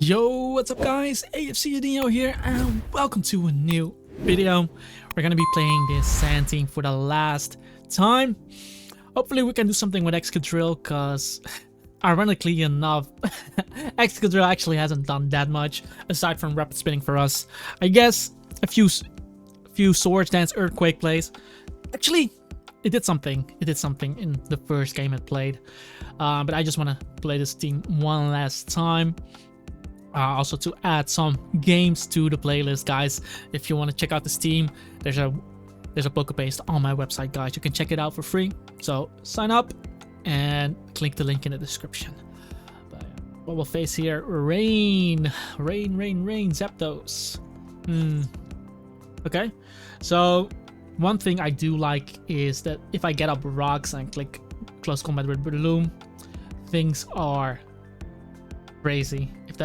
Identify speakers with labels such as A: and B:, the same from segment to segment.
A: Yo, what's up guys? AFC Adino here and welcome to a new video. We're gonna be playing this sand team for the last time. Hopefully we can do something with Excadrill, cause ironically enough, Excadrill actually hasn't done that much aside from rapid spinning for us. I guess a few Swords Dance Earthquake plays. Actually, it did something. It did something in the first game it played. But I just want to play this team one last time. Also to add some games to the playlist, guys. If you want to check out this team, there's a PokePaste on my website, guys. You can check it out for free. So sign up and click the link in the description. But what we'll face here, rain, Zapdos. Okay, so one thing I do like is that if I get up rocks and click close combat with Bloom, things are crazy. If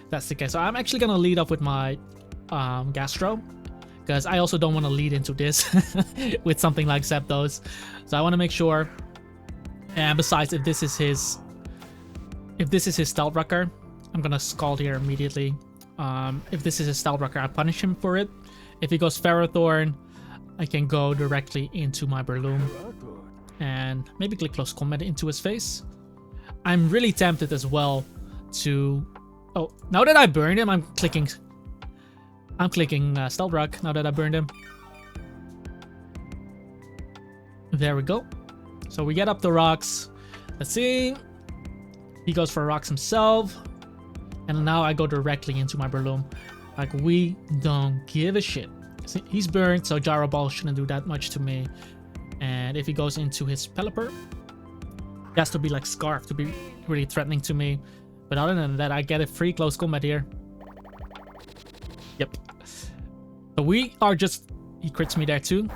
A: that's the case. So I'm actually gonna lead off with my Gastro, because I also don't want to lead into this with something like Zapdos. So I want to make sure. And besides, if this is his Stealth Rocker, I'm gonna Scald here immediately. If this is his Stealth Rocker, I punish him for it. If he goes Ferrothorn, I can go directly into my Breloom and maybe click close combat into his face. I'm really tempted as well to... Oh, now that I burned him, I'm clicking Stealth Rock now that I burned him. There we go. So we get up the rocks. Let's see. He goes for rocks himself. And now I go directly into my Breloom. Like, we don't give a shit. See, he's burned, so Gyro Ball shouldn't do that much to me. And if he goes into his Pelipper, he has to be like Scarf to be really threatening to me. But other than that, I get a free close combat here. Yep. So we are just... He crits me there too.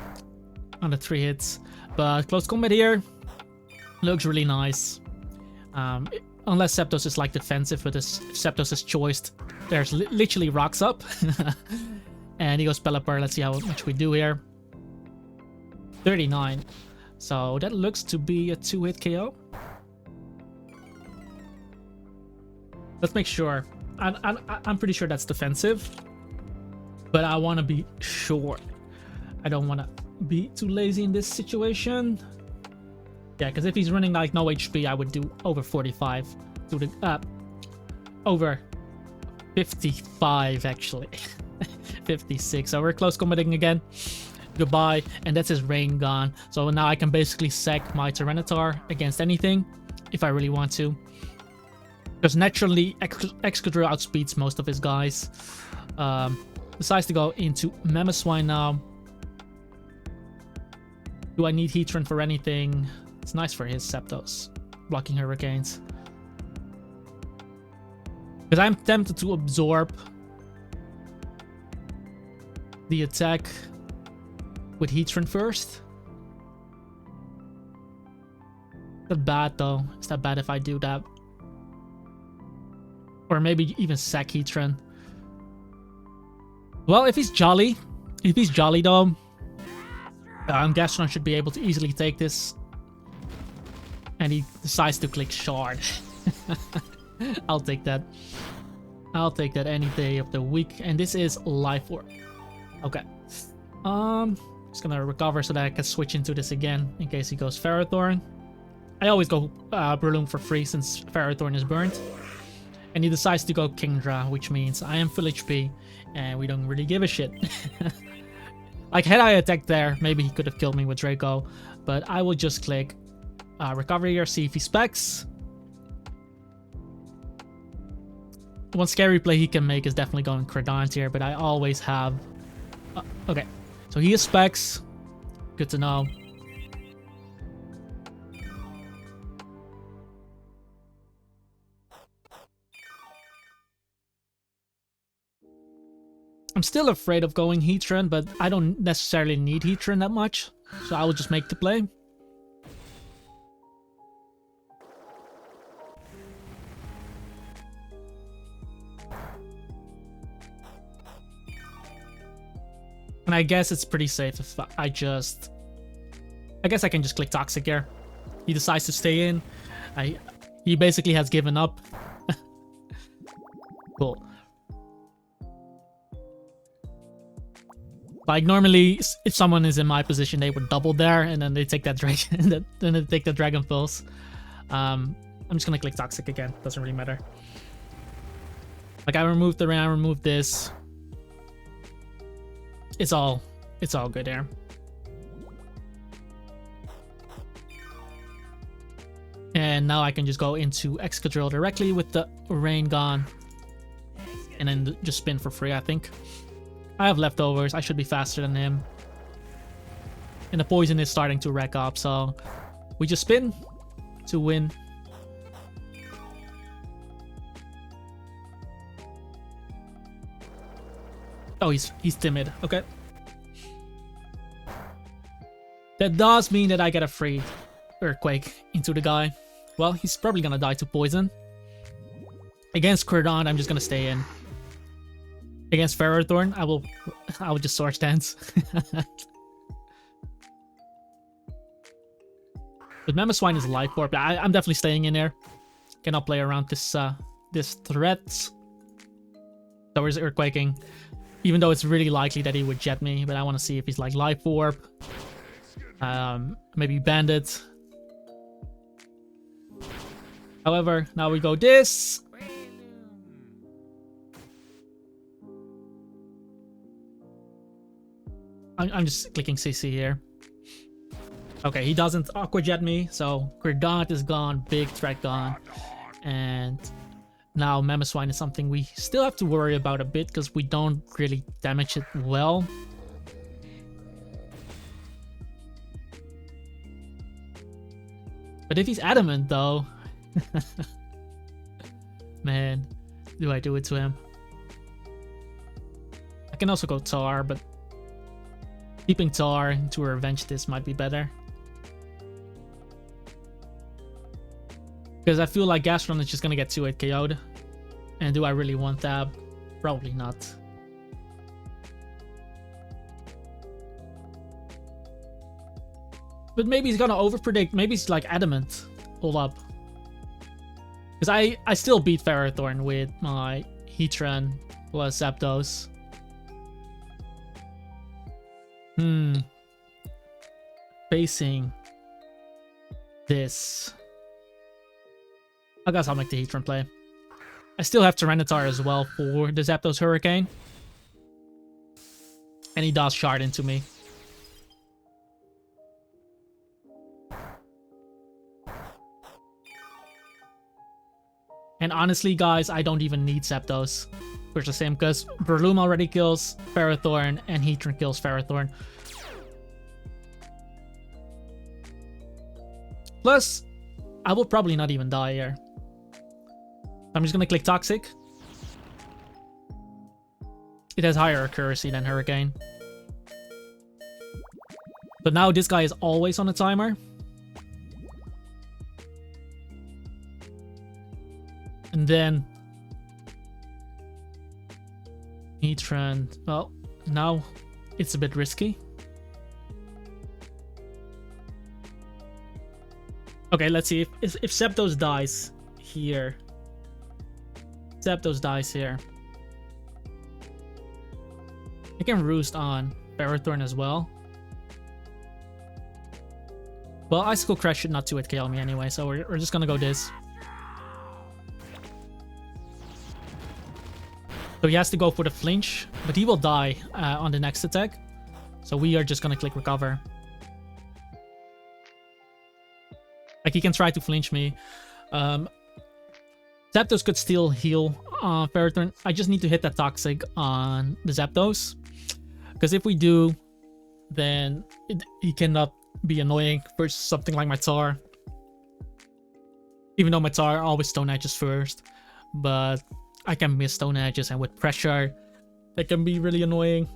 A: On the 3 hits. But close combat here looks really nice. Unless Zapdos is like defensive, but if Zapdos is choiced, there's literally rocks up. And he goes Pelipper. Let's see how much we do here. 39. So that looks to be a 2-hit KO. Let's make sure. I'm pretty sure that's defensive, but I want to be sure. I don't want to be too lazy in this situation. Yeah, because if he's running like no HP, I would do over 45 to the over 55 actually. 56. So we're close combating again. Goodbye, and that's his rain gone. So now I can basically sack my Tyranitar against anything if I really want to. Because naturally, Excadrill outspeeds most of his guys. Decides to go into Mamoswine now. Do I need Heatran for anything? It's nice for his Zapdos, blocking Hurricanes. Because I'm tempted to absorb the attack with Heatran first. Is that bad though? Is that bad if I do that? Or maybe even sack Heatran. Well, if he's jolly though, Gastron should be able to easily take this. And he decides to click Shard. I'll take that. I'll take that any day of the week. And this is Life Orb. Okay. Just gonna recover so that I can switch into this again in case he goes Ferrothorn. I always go Breloom for free since Ferrothorn is burnt. And he decides to go Kingdra, which means I am full HP, and we don't really give a shit. Like, had I attacked there, maybe he could have killed me with Draco, but I will just click recovery here, see if he specs. One scary play he can make is definitely going Credant here, but I always have... okay, so he is specs. Good to know. I'm still afraid of going Heatran, but I don't necessarily need Heatran that much, so I will just make the play. And I guess it's pretty safe if I guess I can just click Toxic here. He decides to stay in. He basically has given up. Cool. Like normally, if someone is in my position, they would double there, and then they take that dragon, and then they take the dragon pulse. I'm just gonna click toxic again. Doesn't really matter. Like I removed the rain, I removed this. It's all good there. And now I can just go into Excadrill directly with the rain gone, and then just spin for free. I think I have leftovers. I should be faster than him, and the poison is starting to rack up. So we just spin to win. Oh, he's timid. Okay. That does mean that I get a free earthquake into the guy. Well, he's probably gonna die to poison. Against Cordon, I'm just gonna stay in. Against Ferrothorn, I will just Swords Dance. But Mamoswine is a life orb. I'm definitely staying in there. Cannot play around this threat. So he's earthquaking. Even though it's really likely that he would jet me, but I want to see if he's like life orb. Maybe bandit. However, now we go this. I'm just clicking CC here. Okay, he doesn't Aqua Jet me, so Cordant is gone, big threat gone. And now Mamoswine is something we still have to worry about a bit because we don't really damage it well. But if he's adamant though, man, do I do it to him? I can also go Tar, but keeping Tar to revenge this might be better. Because I feel like Gastron is just gonna get 2-8 KO'd. And do I really want that? Probably not. But maybe he's gonna overpredict. Maybe he's like adamant. Hold up. Because I still beat Ferrothorn with my Heatran plus Zapdos. Facing this. I guess I'll make the Heatran play. I still have Tyranitar as well for the Zapdos Hurricane. And he does shard into me. And honestly, guys, I don't even need Zapdos for the same, because Breloom already kills Ferrothorn and Heatran kills Ferrothorn. Plus, I will probably not even die here. I'm just gonna click Toxic. It has higher accuracy than Hurricane. But now this guy is always on a timer. And then Heatran, well, now it's a bit risky. Okay, let's see if Zapdos dies here. Zapdos dies here. I can Roost on Ferrothorn as well. Well, Icicle Crash should not 2-hit KO me anyway, so we're just gonna go this. So he has to go for the flinch, but he will die on the next attack. So we are just gonna click recover. Like he can try to flinch me. Zapdos could still heal Ferrothorn. I just need to hit that Toxic on the Zapdos. Because if we do, then he cannot be annoying for something like my Tar. Even though my Tar always Stone Edges first. But I can miss Stone Edges, and with pressure, that can be really annoying.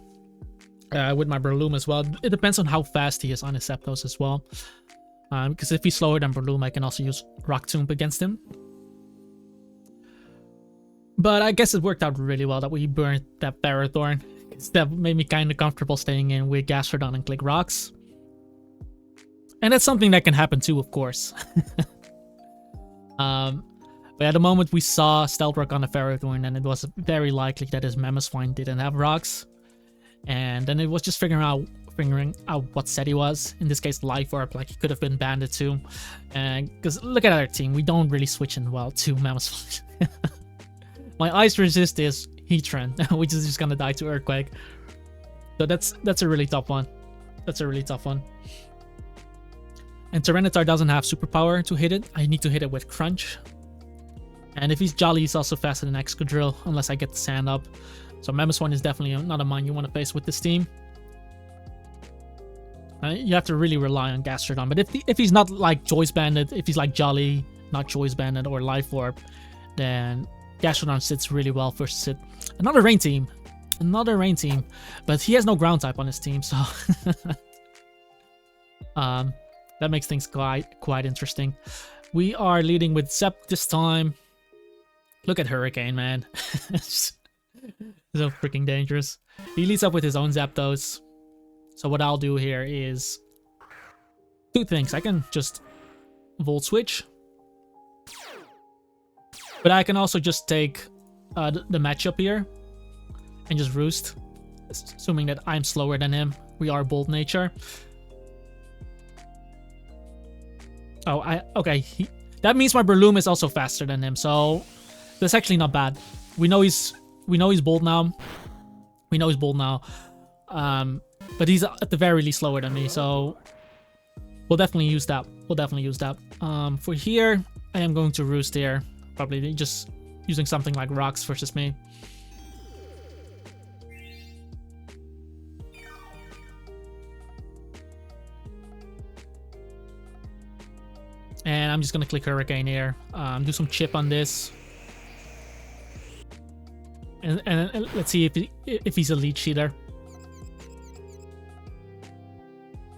A: With my Breloom as well. It depends on how fast he is on his Zapdos as well. Because if he's slower than Breloom, I can also use Rock Tomb against him. But I guess it worked out really well that we burnt that Ferrothorn. That made me kind of comfortable staying in with Gastrodon and Click Rocks. And that's something that can happen too, of course. But But at the moment we saw Stealth Rock on the Ferrothorn, and it was very likely that his Mamoswine didn't have rocks. And then it was just figuring out what set he was. In this case, Life Orb, like he could have been Bandit too. And because look at our team, we don't really switch in well to Mamoswine. My Ice Resist is Heatran, which is just gonna die to Earthquake. So that's a really tough one. That's a really tough one. And Tyranitar doesn't have superpower to hit it. I need to hit it with Crunch. And if he's Jolly, he's also faster than Excadrill, unless I get the sand up. So Mamoswine is definitely not a mine you want to face with this team. You have to really rely on Gastrodon. But if he's not like Choice Bandit, if he's like Jolly, not Choice Bandit, or Life Orb, then Gastrodon sits really well versus it. Another rain team. Another rain team. But he has no ground type on his team, so that makes things quite interesting. We are leading with Zep this time. Look at Hurricane, man. So freaking dangerous. He leads up with his own Zapdos. So what I'll do here is two things. I can just Volt Switch. But I can also just take the matchup here and just Roost. Assuming that I'm slower than him. We are Bold Nature. Oh, okay. That means my Breloom is also faster than him, so that's actually not bad. We know he's bold now. We know he's bold now. But he's at the very least slower than me, so we'll definitely use that. We'll definitely use that. For here, I am going to Roost here. Probably just using something like Rocks versus me. And I'm just gonna click Hurricane here. Do some chip on this. And let's see if he's a lead cheater.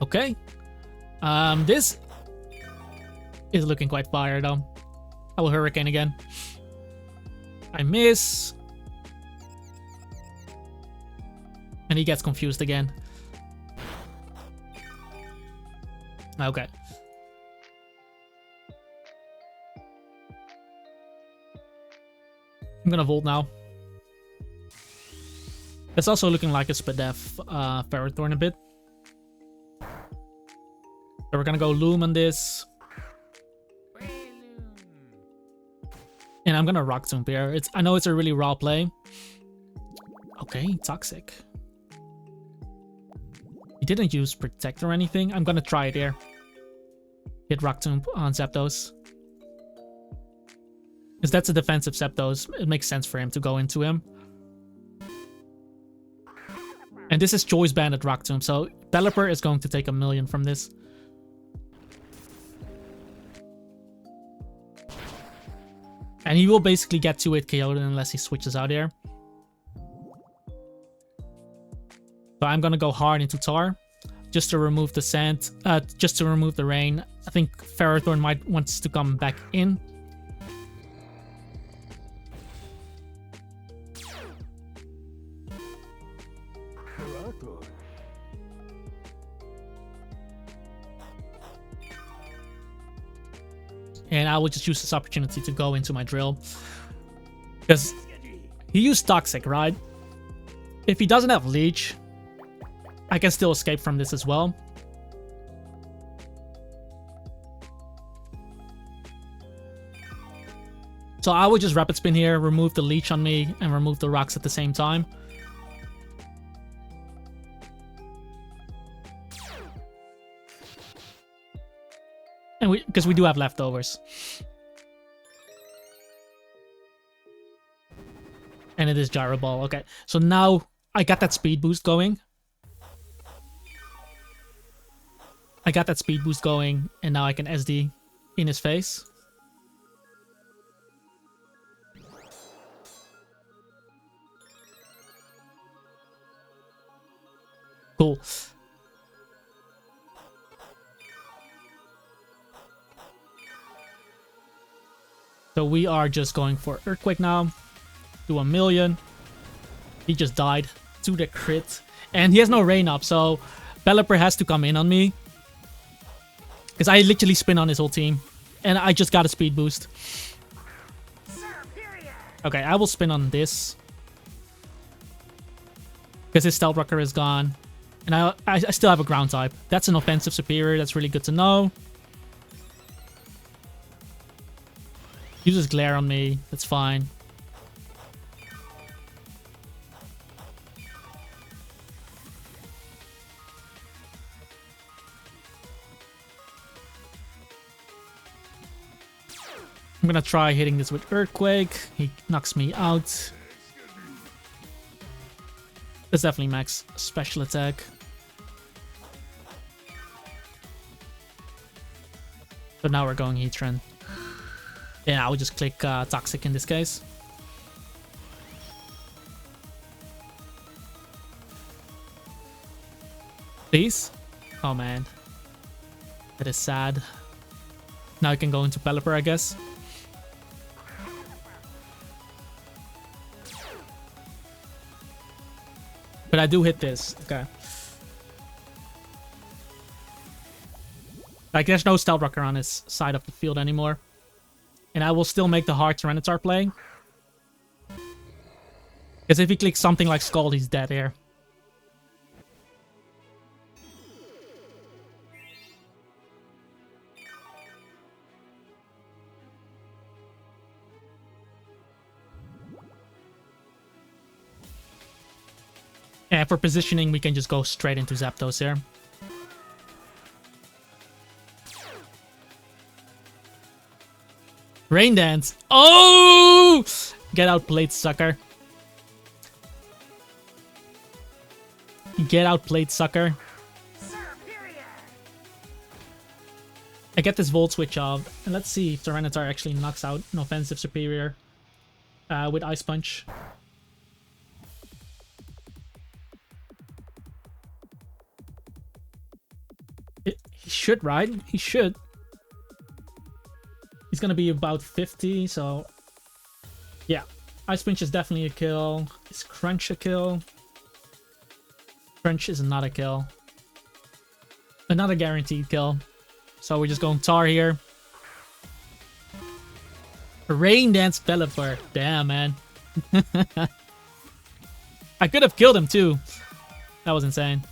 A: Okay. This is looking quite fire though. I will Hurricane again. I miss. And he gets confused again. Okay. I'm gonna Volt now. It's also looking like a Spadef Ferrothorn a bit. So we're gonna go Loom on this. And I'm gonna Rock Tomb here. I know it's a really raw play. Okay, Toxic. He didn't use Protect or anything. I'm gonna try it here. Hit Rock Tomb on Zapdos. Because that's a defensive Zapdos. It makes sense for him to go into him. And this is Choice Bandit Rock Tomb, so Pelipper is going to take 1,000,000 from this. And he will basically get 2-hit KO'd unless he switches out here. So I'm gonna go hard into Tar. Just to remove the sand, just to remove the rain. I think Ferrothorn might wants to come back in. And I will just use this opportunity to go into my drill. Because he used Toxic, right? If he doesn't have Leech, I can still escape from this as well. So I will just Rapid Spin here, remove the Leech on me, and remove the rocks at the same time. And because we do have leftovers. And it is Gyro Ball. Okay, so now I got that speed boost going. And now I can SD in his face. Cool. So we are just going for Earthquake now. Do 1,000,000. He just died to the crit. And he has no rain up, so Pelipper has to come in on me. Because I literally spin on his whole team. And I just got a speed boost. Okay, I will spin on this. Because his Stealth Rocker is gone. And I still have a ground type. That's an offensive superior. That's really good to know. Uses Glare on me. That's fine. I'm gonna try hitting this with Earthquake. He knocks me out. That's definitely max special attack. So now we're going Heatran. Yeah, I will just click Toxic in this case. Please? Oh man. That is sad. Now I can go into Pelipper, I guess. But I do hit this. Okay. Like, there's no Stealth Rocker on his side of the field anymore. And I will still make the hard Tyranitar play. Because if he clicks something like Scald, he's dead here. And for positioning, we can just go straight into Zapdos here. Rain Dance. Oh! Get outplayed, sucker. Get outplayed, sucker. I get this Volt Switch off. And let's see if Tyranitar actually knocks out an offensive superior with Ice Punch. He should, right? He should. He's gonna be about 50, so... Yeah. Ice Punch is definitely a kill. Is Crunch a kill? Crunch is not a kill. Another guaranteed kill. So we're just going Tar here. Rain Dance Pelipper. Damn, man. I could have killed him, too. That was insane.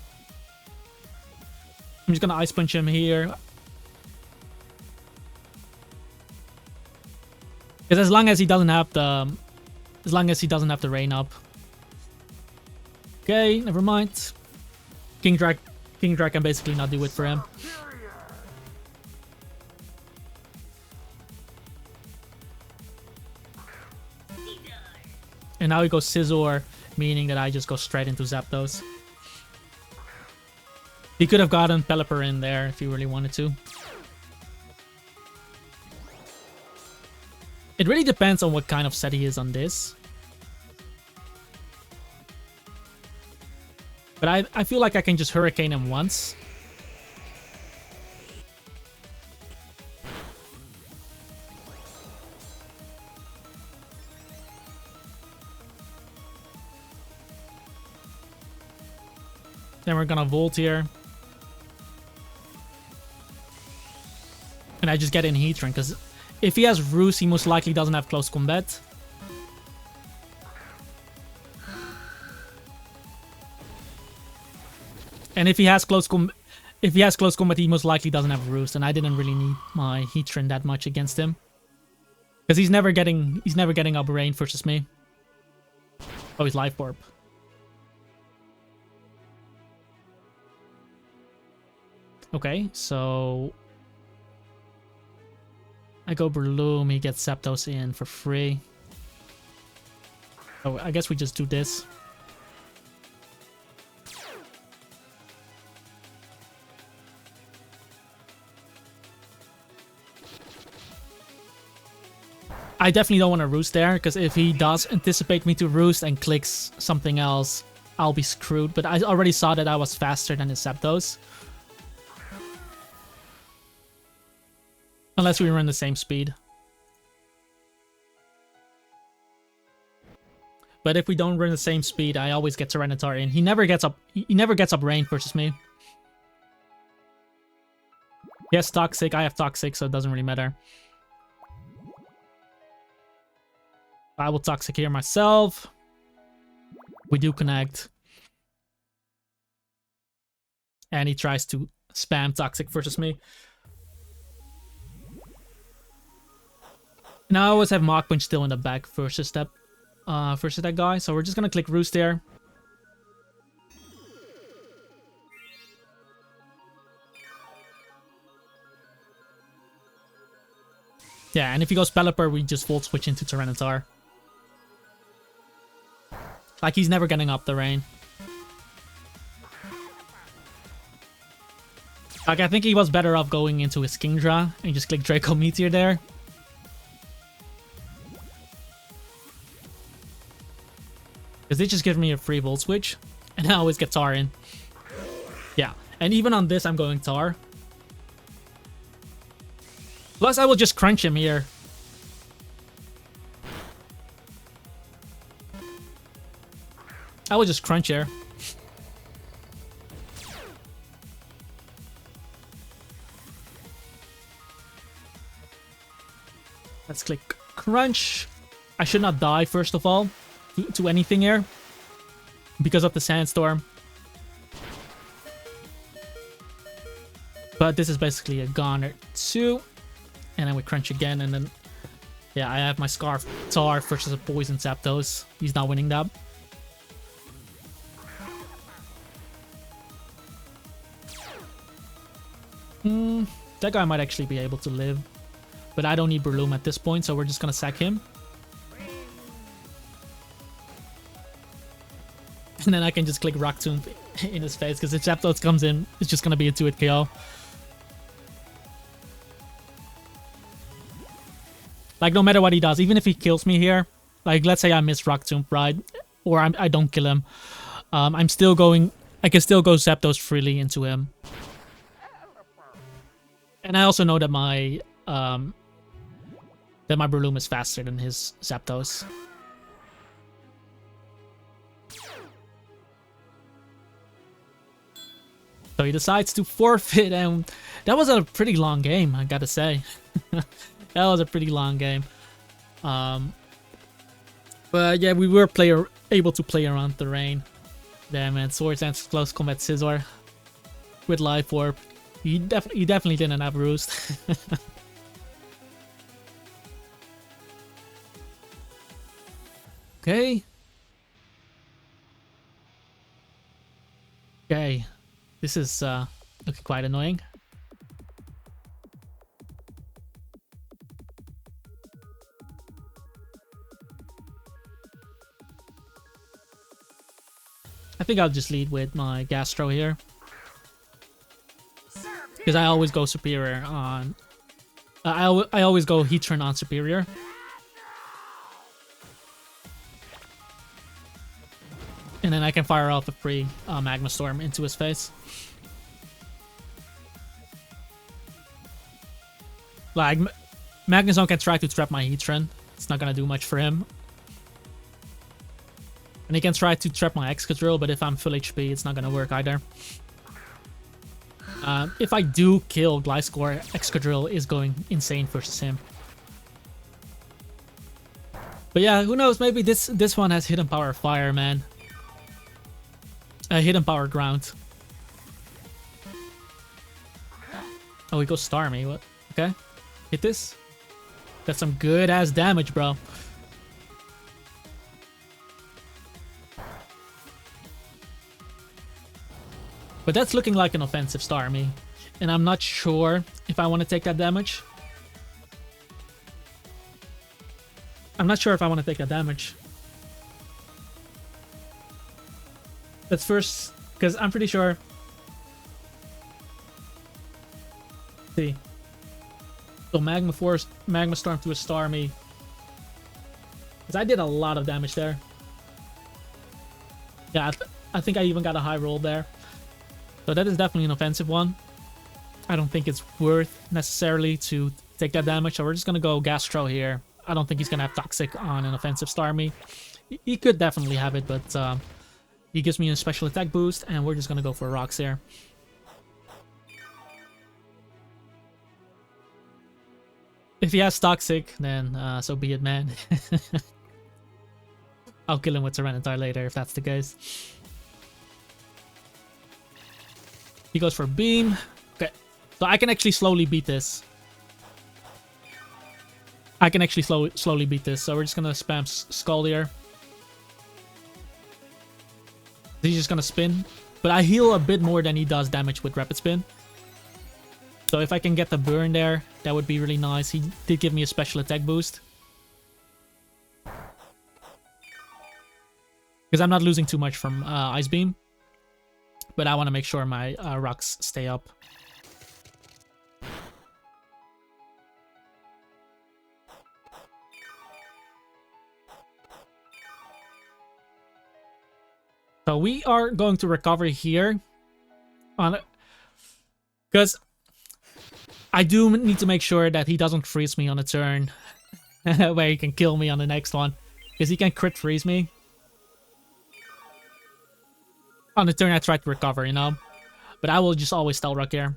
A: I'm just gonna Ice Punch him here. Because as long as he doesn't have the... As long as he doesn't have the rain up. Okay, never mind. Kingdra can basically not do it for him. And now he goes Scizor, meaning that I just go straight into Zapdos. He could have gotten Pelipper in there if he really wanted to. It really depends on what kind of set he is on this. But I feel like I can just Hurricane him once. Then we're gonna Volt here. And I just get in Heatran, because if he has Roost, he most likely doesn't have Close Combat. And if he has Close Combat, he most likely doesn't have Roost, and I didn't really need my Heatran that much against him. Because he's never getting up range versus me. Oh, he's Life Orb. Okay, so I go Breloom, he gets Zapdos in for free. Oh, I guess we just do this. I definitely don't want to Roost there, because if he does anticipate me to Roost and clicks something else, I'll be screwed. But I already saw that I was faster than his Zapdos. Unless we run the same speed. But if we don't run the same speed, I always get Tyranitar in. He never gets up range versus me. He has Toxic, I have Toxic, so it doesn't really matter. I will Toxic here myself. We do connect. And he tries to spam Toxic versus me. Now I always have Mach Punch still in the back versus that guy. So we're just gonna click Roost there. Yeah, and if he goes Pelipper, we just Volt Switch into Tyranitar. Like, he's never getting up the rain. Like, I think he was better off going into his Kingdra and just click Draco Meteor there. Because they just give me a free Volt Switch, and I always get Tar in. Yeah, and even on this, I'm going Tar. Plus, I will just crunch him here. I will just crunch here. Let's click crunch. I should not die, first of all, to anything here. Because of the Sandstorm. But this is basically a goner too. And then we crunch again, and then... Yeah, I have my Scarf Tar versus a Poison Zapdos. He's not winning that. That guy might actually be able to live. But I don't need Breloom at this point, so we're just gonna sack him. And then I can just click Rock Tomb in his face, because if Zapdos comes in, it's just gonna be a 2-hit KO. Like, no matter what he does, even if he kills me here, like, let's say I miss Rock Tomb, right? Or I don't kill him. I'm still going... I can still go Zapdos freely into him. And I also know that my Breloom is faster than his Zapdos. So he decides to forfeit, and that was a pretty long game, I gotta say. That was a pretty long game. But yeah, we were able to play around the rain. Damn, man. Swords Dance Close Combat Scizor with Life Orb. He definitely didn't have Roost. Okay. Okay. This is looking quite annoying. I think I'll just lead with my Gastro here. Because I always go Superior on... I always go Heatran on Superior. And then I can fire off a free Magma Storm into his face. Like, Magnezone can try to trap my Heatran. It's not gonna do much for him. And he can try to trap my Excadrill, but if I'm full HP, it's not gonna work either. If I do kill Gliscor, Excadrill is going insane versus him. But yeah, who knows? Maybe this one has Hidden Power Fire, man. Hidden Power Ground. Oh, he goes Starme. What? Okay. Hit this. That's some good ass damage, bro. But that's looking like an offensive Starmie. And I'm not sure if I want to take that damage. I'm not sure if I want to take that damage. Let's first... Because I'm pretty sure... Let's see. So Magma Force, Magma Storm to a Starmie. Because I did a lot of damage there. Yeah, I think I even got a high roll there. So that is definitely an offensive one. I don't think it's worth necessarily to take that damage. So we're just going to go Gastro here. I don't think he's going to have Toxic on an offensive Starmie. He could definitely have it, but he gives me a special attack boost. And we're just going to go for Rocks here. If he has Toxic, then so be it, man. I'll kill him with Tyranitar later if that's the case. He goes for Beam. Okay, so I can actually slowly beat this. I can actually slowly beat this, so we're just gonna spam Scald here. He's just gonna spin. But I heal a bit more than he does damage with Rapid Spin. So if I can get the burn there, that would be really nice. He did give me a special attack boost. Because I'm not losing too much from Ice Beam. But I want to make sure my rocks stay up. So we are going to recover here. Because I do need to make sure that he doesn't freeze me on a turn. Where he can kill me on the next one. Because he can crit freeze me. On the turn I try to recover, you know. But I will just always Stealth Rock here.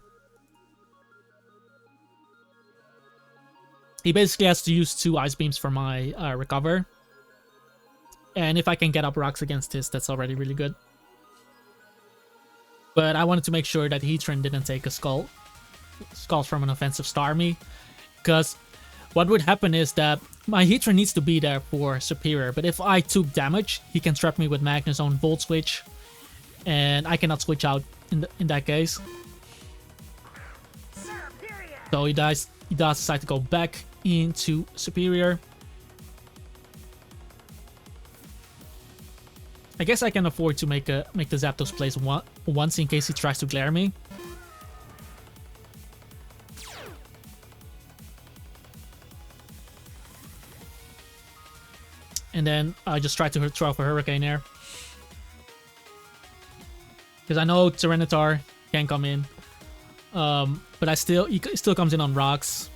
A: He basically has to use 2 Ice Beams for my recover. And if I can get up rocks against this, that's already really good. But I wanted to make sure that Heatran didn't take a Skull from an offensive Starme. Because what would happen is that my Heatran needs to be there for Superior. But if I took damage, he can trap me with Magnezone, Volt Switch. And I cannot switch out in that case. So he does decide to go back into Superior. I guess I can afford to make the Zapdos plays once in case he tries to glare me. And then I just try to throw off a Hurricane Air. Because I know Tyranitar can come in. But he still comes in on rocks.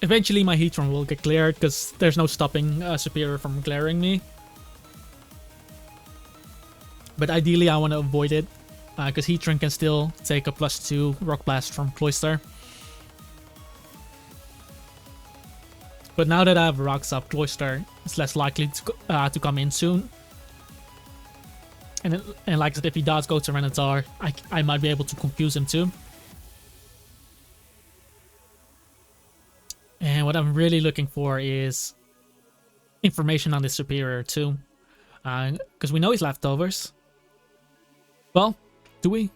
A: Eventually my Heatran will get cleared because there's no stopping Superior from glaring me. But ideally I want to avoid it. Because Heatran can still take a +2 Rock Blast from Cloyster. But now that I have rocks up, Cloyster is less likely to come in soon. And like I said, if he does go to Tyranitar, I might be able to confuse him too. And what I'm really looking for is information on the Superior too. Because we know he's leftovers. Well, do we?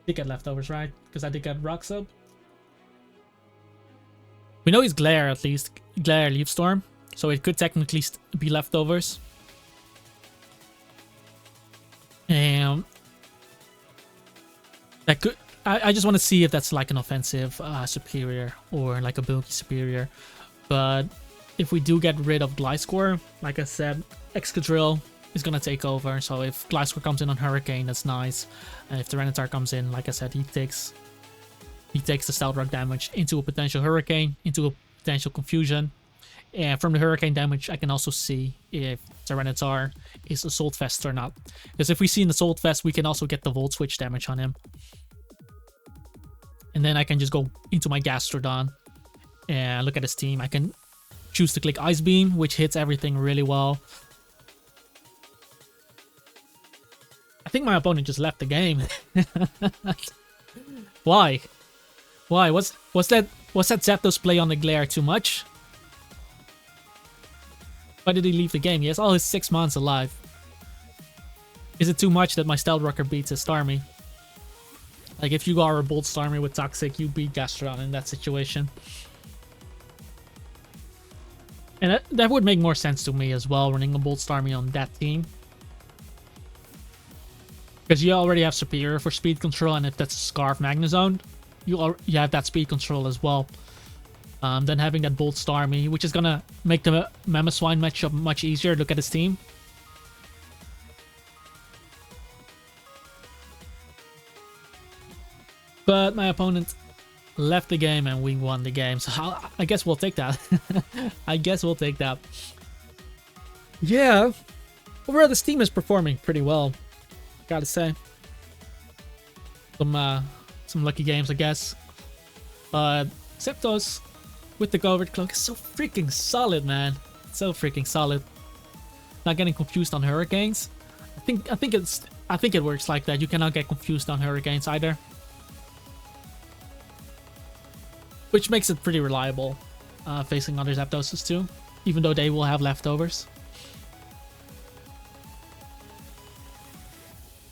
A: Did get leftovers, right? Because I did get rocks up. We know he's Glare at least. Glare, Leaf Storm. So it could technically be leftovers. And that could... I just want to see if that's like an offensive Superior or like a bulky Superior. But if we do get rid of Gliscor, like I said, Excadrill is going to take over. So if Gliscor comes in on Hurricane, that's nice. And if Tyranitar comes in, like I said, he takes the Stealth Rock damage into a potential Hurricane, into a potential Confusion. And from the Hurricane damage, I can also see if Tyranitar is Assault Vest or not. Because if we see an Assault Vest, we can also get the Volt Switch damage on him. And then I can just go into my Gastrodon and look at his team. I can choose to click Ice Beam, which hits everything really well. I think my opponent just left the game. Why? Why? Was that Zapdos play on the Glare too much? Why did he leave the game? He has all his 6 months alive. Is it too much that my Stealth Rocker beats a Starmie? Like if you are a Bolt Starmie with Toxic, you beat Gastrodon in that situation. And that would make more sense to me as well, running a Bolt Starmie on that team. Because you already have Superior for speed control, and if that's Scarf Magnezone, you have that speed control as well. Then having that Bolt Starmie, which is gonna make the Mamoswine matchup much easier. Look at his team. But my opponent left the game and we won the game, so I guess we'll take that. I guess we'll take that. Yeah, overall this team is performing pretty well, gotta say. Some lucky games, I guess. But Septos with the Govert Cloak is so freaking solid, man. So freaking solid. Not getting confused on hurricanes. I think it works like that. You cannot get confused on hurricanes either. Which makes it pretty reliable facing other Zapdoses too, even though they will have leftovers.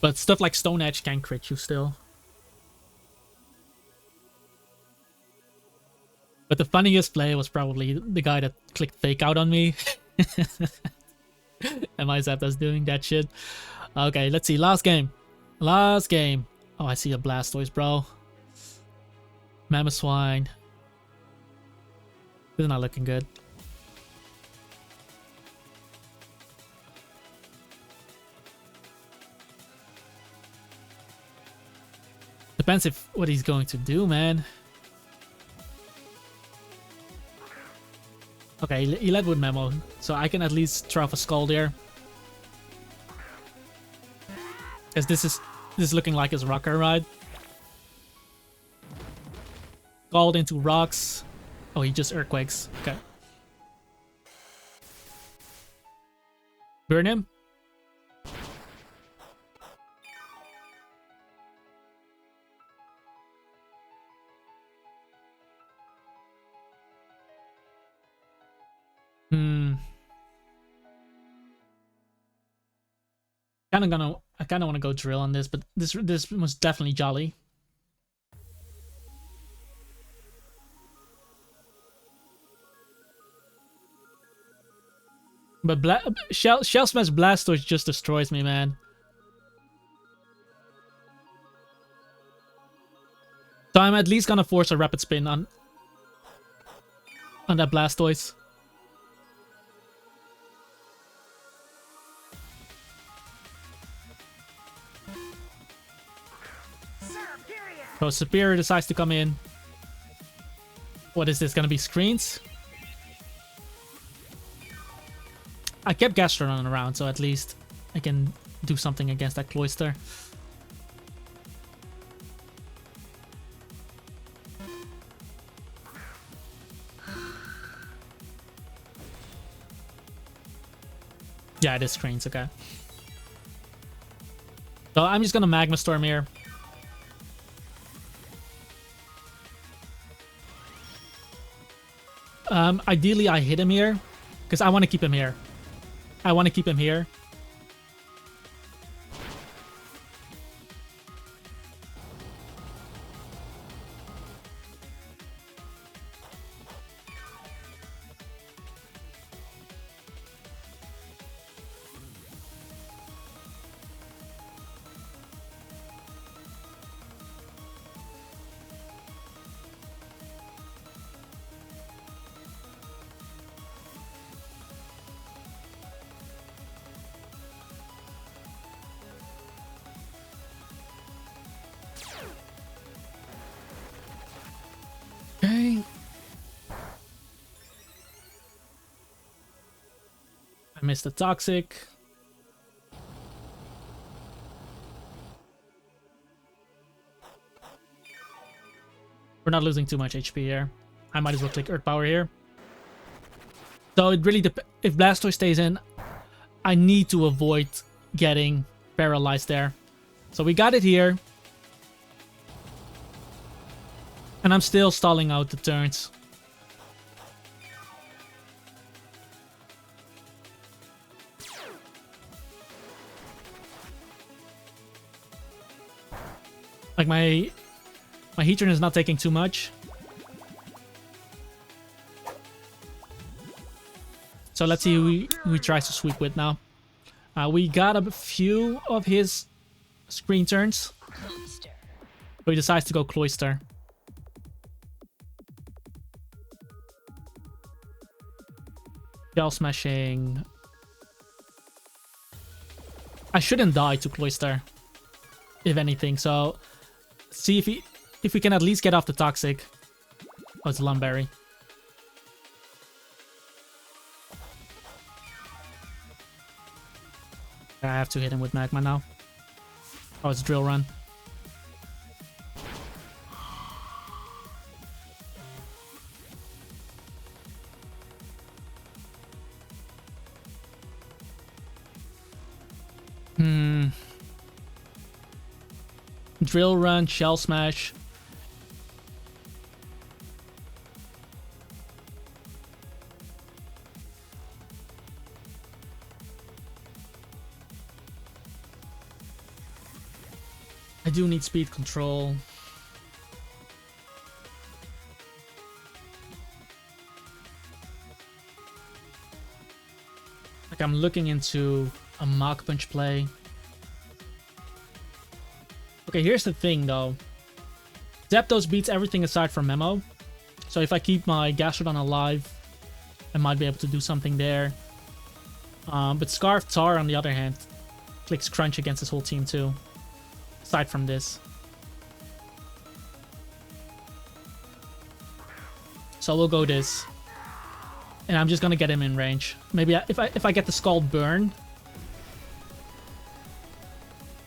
A: But stuff like Stone Edge can crit you still. But the funniest play was probably the guy that clicked fake out on me. And my Zapdos doing that shit. Okay, let's see. Last game. Last game. Oh, I see a Blastoise, bro. Mamoswine. This is not looking good. Depends if what he's going to do, man. Okay, he led with Memo, so I can at least throw off a Scald here. Because this is looking like his rocker ride. Scald into rocks. Oh, he just earthquakes. Okay. Burn him. I kind of want to go drill on this, but this was definitely jolly. But Shell Smash Blastoise just destroys me, man. So I'm at least gonna force a rapid spin on that Blastoise. So Superior decides to come in. What is this? Gonna be screens? I kept Gastrodon around, so at least I can do something against that Cloyster. Yeah, it is screens, okay. So I'm just gonna Magma Storm here. Ideally I hit him here, because I want to keep him here. I want to keep him here. Okay. I missed the Toxic. We're not losing too much HP here. I might as well click Earth Power here. So it really depends. If Blastoise stays in, I need to avoid getting paralyzed there. So we got it here. And I'm still stalling out the turns. Like my Heatran is not taking too much. So let's see who he tries to sweep with now. We got a few of his screen turns. But he decides to go Cloyster. Shell Smashing. I shouldn't die to Cloyster, if anything. So see if we can at least get off the Toxic. Oh, it's Lumberry. I have to hit him with Magma now. Oh, it's Drill Run. Drill run, shell smash. I do need speed control. Like, I'm looking into a Mach Punch play. Okay, here's the thing though. Zapdos beats everything aside from Memo. So if I keep my Gastrodon alive, I might be able to do something there. But Scarf Tar, on the other hand, clicks Crunch against his whole team too. Aside from this. So we'll go this. And I'm just gonna get him in range. Maybe if I get the Scald Burn.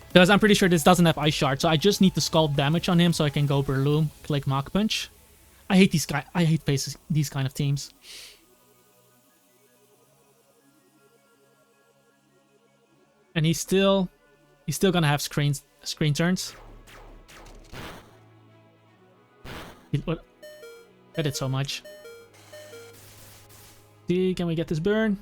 A: Because I'm pretty sure this doesn't have Ice Shard, so I just need to Scald damage on him so I can go Breloom, click Mach Punch. I hate these guys. I hate faces these kind of teams. And he's still gonna have screen turns. I did so much. See, can we get this burn?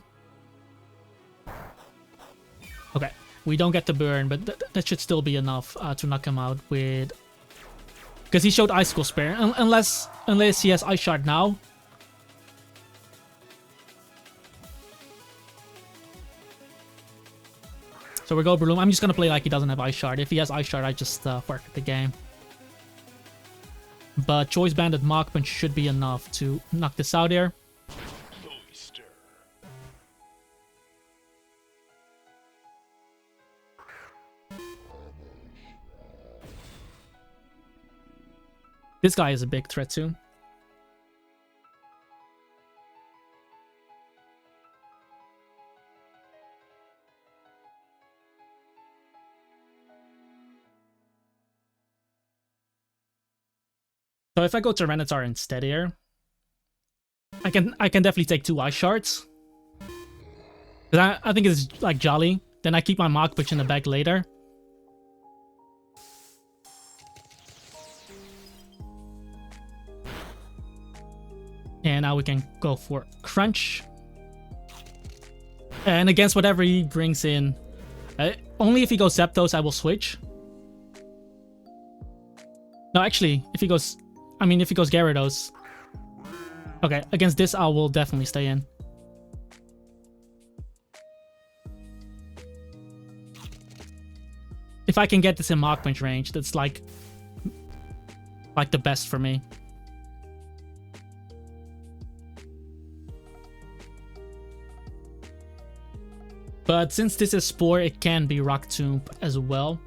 A: Okay, we don't get the burn, but that should still be enough to knock him out with... Because he showed Icicle Spear, unless he has Ice Shard now. So we go Breloom. I'm just gonna play like he doesn't have Ice Shard. If he has Ice Shard, I just forfeit the game. But Choice Banded Mach Punch should be enough to knock this out here. This guy is a big threat too. So if I go Tyranitar instead here, I can definitely take 2 Ice Shards. Because I think it's like jolly. Then I keep my Mach Punch in the bag later. And now we can go for Crunch. And against whatever he brings in, only if he goes Zapdos, I will switch. No, actually, if he goes Gyarados. Okay, against this, I will definitely stay in. If I can get this in Mach Punch range, that's like the best for me. But since this is Spore, it can be Rock Tomb as well.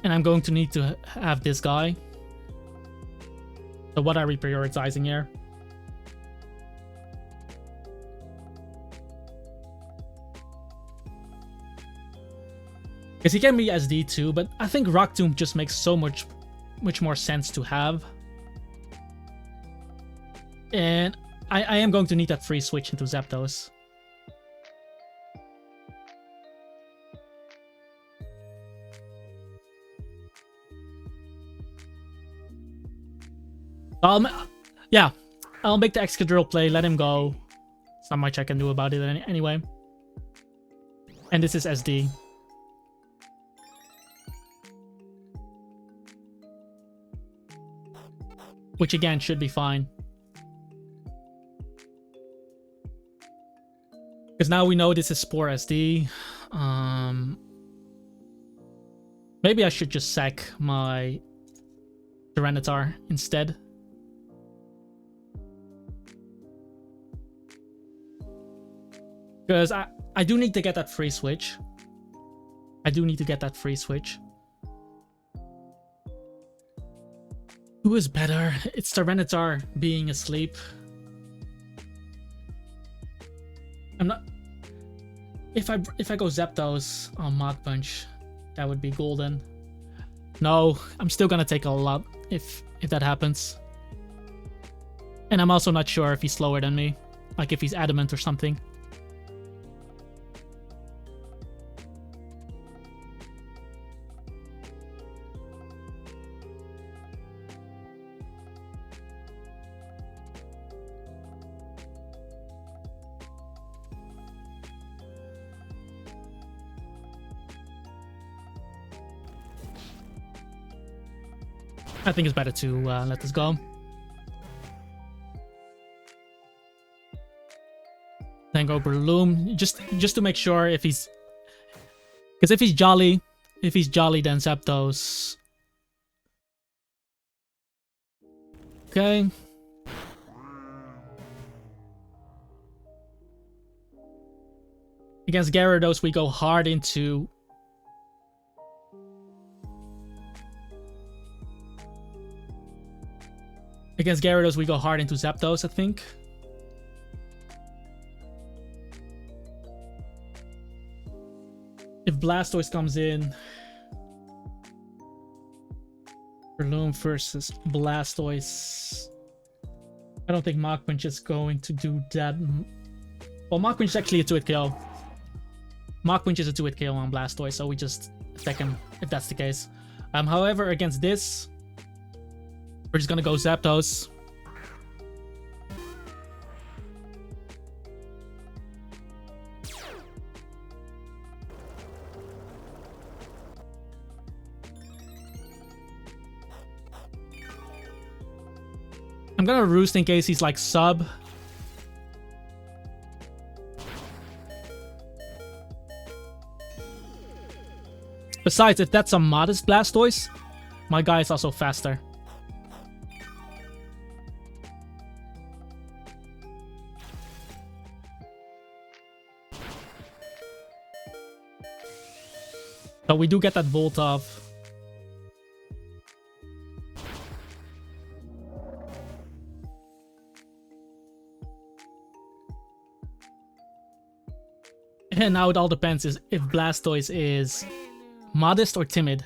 A: And I'm going to need to have this guy. So what are we prioritizing here? Because he can be SD too, but I think Rock Tomb just makes so much more sense to have. And I am going to need that free switch into Zapdos. Yeah, I'll make the Excadrill play, let him go. There's not much I can do about it anyway. And this is SD. Which again should be fine. Because now we know this is Spore SD. Maybe I should just sack my Tyranitar instead. Because I do need to get that free switch. Who is better? It's Tyranitar being asleep. I'm not... If I go Zapdos on Mach Punch, that would be golden. No, I'm still gonna take a lot if that happens. And I'm also not sure if he's slower than me. like if he's adamant or something. I think it's better to let this go. Then go Breloom, just to make sure if he's... Because if he's Jolly then Zapdos. Okay. Against Gyarados, we go hard into... Against Gyarados, we go hard into Zapdos, I think. If Blastoise comes in... Breloom versus Blastoise... I don't think Mach Punch is going to do that. Well, Mach Punch is actually a 2-hit KO. Mach Punch is a 2-hit KO on Blastoise, so we just attack him if that's the case. However, against this... We're just gonna go Zapdos. I'm gonna Roost in case he's like sub. Besides, if that's a modest Blastoise, my guy is also faster. But we do get that Volt off. And now it all depends if Blastoise is modest or timid.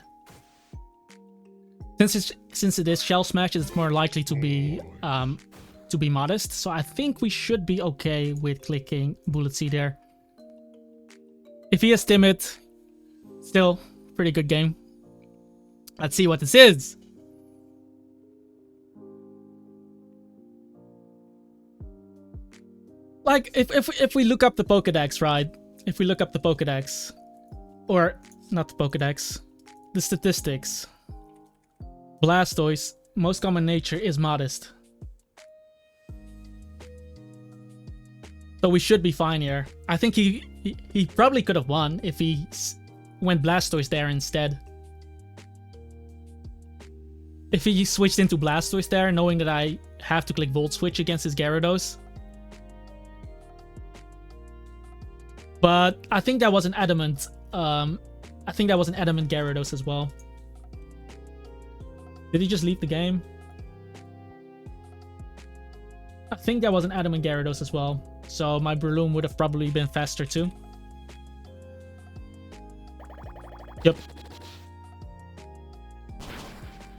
A: Since it is Shell Smash, it's more likely to be modest. So I think we should be okay with clicking Bullet Seed there. If he is timid, still pretty good game. Let's see what this is. Like if we look up the Pokédex, right? If we look up the Pokédex, or not the Pokédex, the statistics. Blastoise, most common nature is modest. So we should be fine here. I think he probably could have won if he went Blastoise there instead. If he switched into Blastoise there, knowing that I have to click Volt Switch against his Gyarados. But I think that was an adamant. I think that was an adamant Gyarados as well. Did he just leave the game? I think that was an adamant Gyarados as well. So my Breloom would have probably been faster too. Yep.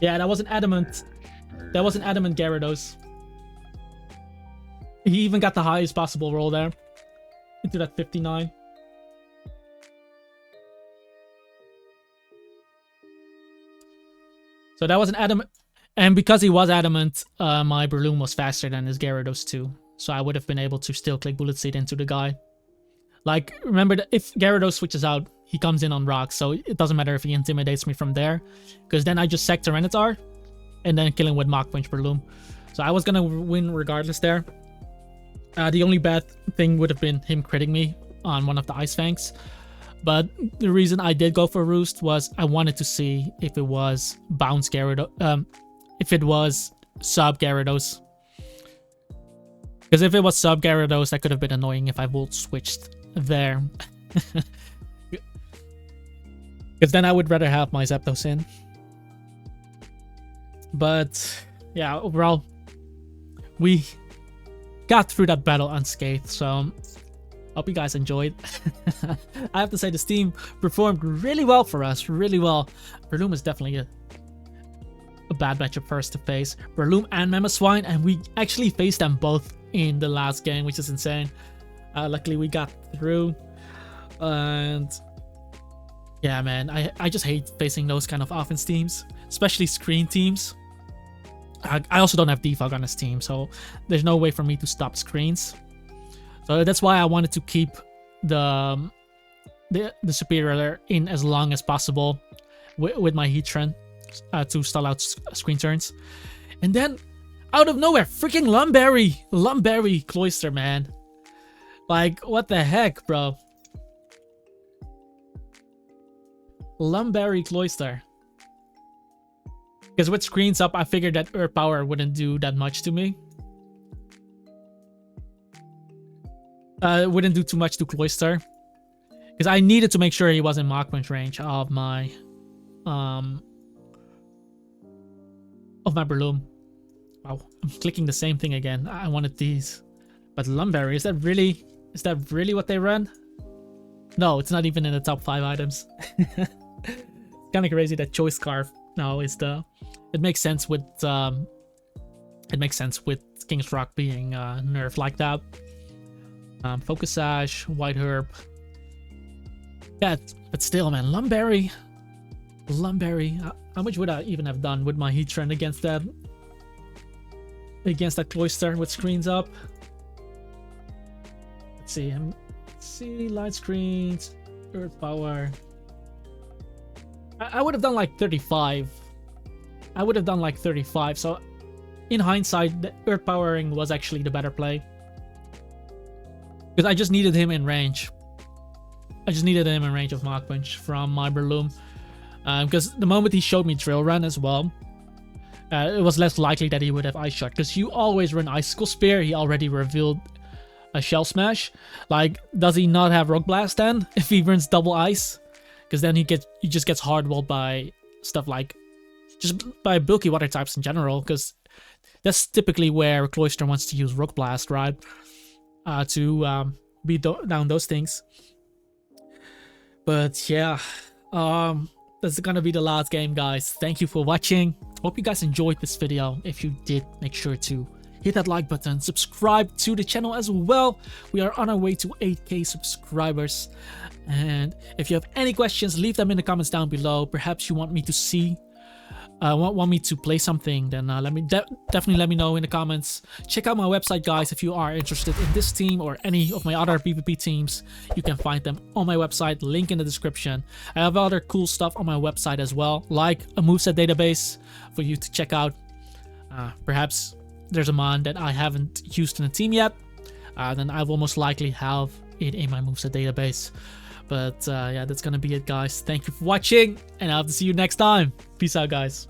A: Yeah, that was an adamant. That was an adamant Gyarados. He even got the highest possible roll there. Into that 59. So that was an adamant. And because he was adamant, my Breloom was faster than his Gyarados too. So I would have been able to still click Bullet Seed into the guy. Like, remember that if Gyarados switches out, he comes in on rocks. So it doesn't matter if he intimidates me from there. Because then I just sack Tyranitar. And then kill him with Mach Punch Breloom. So I was going to win regardless there. The only bad thing would have been him critting me on one of the Ice Fangs. But the reason I did go for Roost was I wanted to see if it was Bounce Gyarados. If it was Sub Gyarados. Because if it was Sub Gyarados, that could have been annoying if I Volt Switched there. Because then I would rather have my Zapdos in. But yeah, overall, we got through that battle unscathed. So hope you guys enjoyed. I have to say this team performed really well for us, really well. Breloom is definitely a bad matchup for us to face. Breloom and Mamoswine, and we actually faced them both in the last game, which is insane. Luckily we got through, and yeah, man, I just hate facing those kind of offense teams, especially screen teams. I also don't have defog on this team, so there's no way for me to stop screens. So that's why I wanted to keep the superior in as long as possible with my Heatran to stall out screen turns. And then out of nowhere, freaking Lumberry Cloyster, man. Like, what the heck, bro? Lumberry Cloyster. Because with screens up, I figured that Earth Power wouldn't do that much to me. It wouldn't do too much to Cloyster. Because I needed to make sure he was in Mach Punch range of my Breloom. Wow, I'm clicking the same thing again. I wanted these. But Lumberry, is that really what they run? No, it's not even in the top 5 items. It's kind of crazy that Choice Scarf now is the. It makes sense with King's Rock being nerfed like that. Focus Sash, White Herb. Yeah, but still, man, Lumberry. How much would I even have done with my Heatran against that Cloyster with screens up? Let's see, light screens, Earth Power. I would have done like 35. So in hindsight, the Earth Powering was actually the better play. Because I just needed him in range. Of Mach Punch from my Breloom. Because the moment he showed me Drill Run as well, it was less likely that he would have Ice Shot. Because you always run Icicle Spear. He already revealed a Shell Smash. Like, does he not have Rock Blast then? If he runs double Ice? Because then he just gets hardwalled by stuff like... just by bulky water types in general. Because that's typically where Cloyster wants to use Rock Blast, right? To beat down those things. But yeah, that's gonna be the last game, guys. Thank you for watching. Hope you guys enjoyed this video. If you did, make sure to hit that like button, subscribe to the channel as well. We are on our way to 8K subscribers. And if you have any questions, leave them in the comments down below. Perhaps you want me to see want me to play something, then definitely let me know in the comments. Check out my website, guys, if you are interested in this team or any of my other PvP teams. You can find them on my website, link in the description. I have other cool stuff on my website as well, like a moveset database for you to check out. Perhaps there's a mon that I haven't used in a team yet, then I will most likely have it in my moveset database. But yeah, that's gonna be it, guys. Thank you for watching, and I hope to see you next time. Peace out, guys.